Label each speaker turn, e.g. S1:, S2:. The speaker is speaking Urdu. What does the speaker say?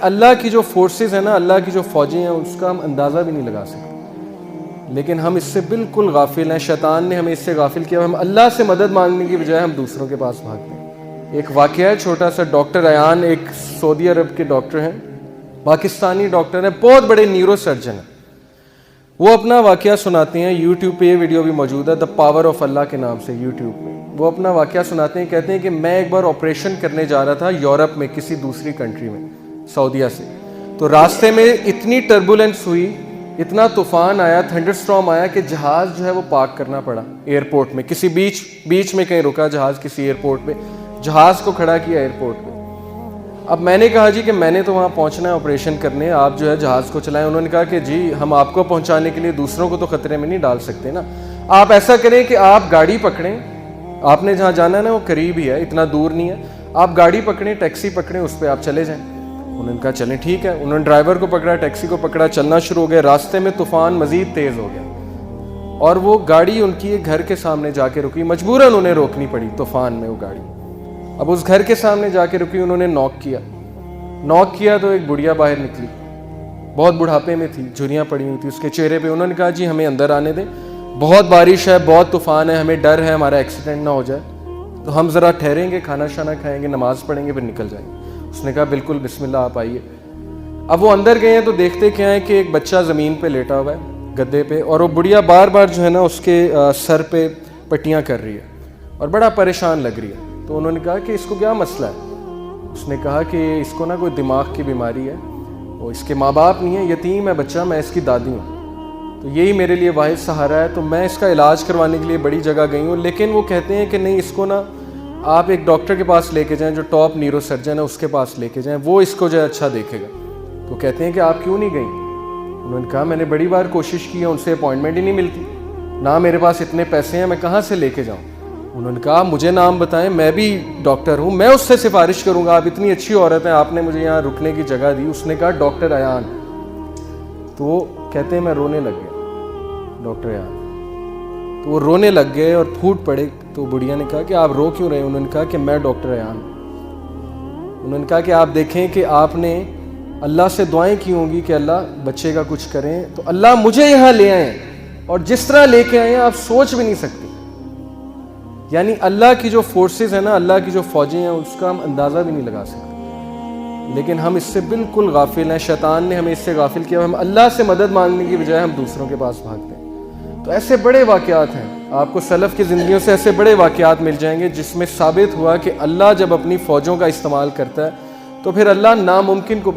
S1: اللہ کی جو فورسز ہیں نا، اللہ کی جو فوجیں ہیں، اس کا ہم اندازہ بھی نہیں لگا سکتے، لیکن ہم اس سے بالکل غافل ہیں۔ شیطان نے ہمیں اس سے غافل کیا، ہم اللہ سے مدد مانگنے کی بجائے ہم دوسروں کے پاس بھاگتے ہیں۔ ایک واقعہ ہے چھوٹا سا، ڈاکٹر ایان ایک سعودی عرب کے ڈاکٹر ہیں، پاکستانی ڈاکٹر ہیں، بہت بڑے نیورو سرجن ہیں۔ وہ اپنا واقعہ سناتے ہیں، یوٹیوب پہ یہ ویڈیو بھی موجود ہے، دا پاور آف اللہ کے نام سے یوٹیوب پہ۔ وہ اپنا واقعہ سناتے ہیں، کہتے ہیں کہ میں ایک بار آپریشن کرنے جا رہا تھا یورپ میں، کسی دوسری کنٹری میں، سعودیہ سے۔ تو راستے میں اتنی ٹربولنس ہوئی، اتنا طوفان آیا، تھنڈر سٹارم آیا کہ جہاز جو ہے وہ پارک کرنا پڑا ایئرپورٹ میں، کسی بیچ میں کہیں رکا جہاز، کسی ایئرپورٹ پہ جہاز کو کھڑا کیا ایئرپورٹ پہ۔ اب میں نے کہا جی کہ میں نے تو وہاں پہنچنا ہے آپریشن کرنے، آپ جو ہے جہاز کو چلائیں۔ انہوں نے کہا کہ جی ہم آپ کو پہنچانے کے لیے دوسروں کو تو خطرے میں نہیں ڈال سکتے نا، آپ ایسا کریں کہ آپ گاڑی پکڑیں، آپ نے جہاں جانا ہے نا وہ قریب ہی ہے، اتنا دور نہیں ہے، آپ گاڑی پکڑیں، ٹیکسی پکڑیں، اس پہ آپ چلے جائیں۔ انہوں نے کہا چلیں ٹھیک ہے۔ انہوں نے ڈرائیور کو پکڑا، ٹیکسی کو پکڑا، چلنا شروع ہو گئے۔ راستے میں طوفان مزید تیز ہو گیا اور وہ گاڑی ان کی ایک گھر کے سامنے جا کے رکی، مجبوراً انہیں روکنی پڑی طوفان میں وہ گاڑی۔ اب اس گھر کے سامنے جا کے رکی، انہوں نے نوک کیا تو ایک بڑھیا باہر نکلی، بہت بڑھاپے میں تھی، جھریاں پڑی ہوئی تھی اس کے چہرے پہ۔ انہوں نے کہا جی ہمیں اندر آنے دیں، بہت بارش ہے، بہت طوفان ہے، ہمیں ڈر ہے ہمارا ایکسیڈنٹ نہ ہو جائے، تو ہم ذرا ٹھہریں گے، کھانا شانا کھائیں گے، نماز پڑھیں گے، پھر نکل جائیں گے۔ اس نے کہا بالکل بسم اللہ آپ آئیے۔ اب وہ اندر گئے ہیں تو دیکھتے کیا ہے کہ ایک بچہ زمین پہ لیٹا ہوا ہے گدے پہ، اور وہ بڑھیا بار بار جو ہے نا اس کے سر پہ پٹیاں کر رہی ہے اور بڑا پریشان لگ رہی ہے۔ تو انہوں نے کہا کہ اس کو کیا مسئلہ ہے؟ اس نے کہا کہ اس کو نا کوئی دماغ کی بیماری ہے، وہ اس کے ماں باپ نہیں ہے، یتیم ہے بچہ، میں اس کی دادی ہوں، تو یہی میرے لیے واحد سہارا ہے، تو میں اس کا علاج کروانے کے لیے بڑی جگہ گئی ہوں، لیکن وہ کہتے ہیں کہ نہیں، اس کو نا آپ ایک ڈاکٹر کے پاس لے کے جائیں جو ٹاپ نیورو سرجن ہے، اس کے پاس لے کے جائیں، وہ اس کو جو ہے اچھا دیکھے گا۔ تو کہتے ہیں کہ آپ کیوں نہیں گئیں؟ انہوں نے کہا میں نے بڑی بار کوشش کی ہے، ان سے اپوائنٹمنٹ ہی نہیں ملتی، نہ میرے پاس اتنے پیسے ہیں، میں کہاں سے لے کے جاؤں؟ انہوں نے کہا مجھے نام بتائیں، میں بھی ڈاکٹر ہوں، میں اس سے سفارش کروں گا، آپ اتنی اچھی عورت ہیں، آپ نے مجھے یہاں رکنے کی جگہ دی۔ اس نے کہا ڈاکٹر ایان۔ تو وہ کہتے ہیں میں رونے لگ گیا، ڈاکٹر ایان۔ تو وہ رونے لگ گئے اور پھوٹ پڑے۔ تو بڑھیا نے کہا کہ آپ رو کیوں رہے ہیں؟ انہوں نے کہا کہ میں ڈاکٹر ایان۔ انہوں نے کہا کہ آپ دیکھیں کہ آپ نے اللہ سے دعائیں کی ہوں گی کہ اللہ بچے کا کچھ کریں، تو اللہ مجھے یہاں لے آئے، اور جس طرح لے کے آئے ہیں آپ سوچ بھی نہیں سکتے۔ یعنی اللہ کی جو فورسز ہیں نا، اللہ کی جو فوجیں ہیں، اس کا ہم اندازہ بھی نہیں لگا سکتے، لیکن ہم اس سے بالکل غافل ہیں۔ شیطان نے ہمیں اس سے غافل کیا، ہم اللہ سے مدد مانگنے کی بجائے ہم دوسروں کے پاس بھاگتے ہیں۔ تو ایسے بڑے واقعات ہیں، آپ کو سلف کی زندگیوں سے ایسے بڑے واقعات مل جائیں گے جس میں ثابت ہوا کہ اللہ جب اپنی فوجوں کا استعمال کرتا ہے تو پھر اللہ ناممکن کو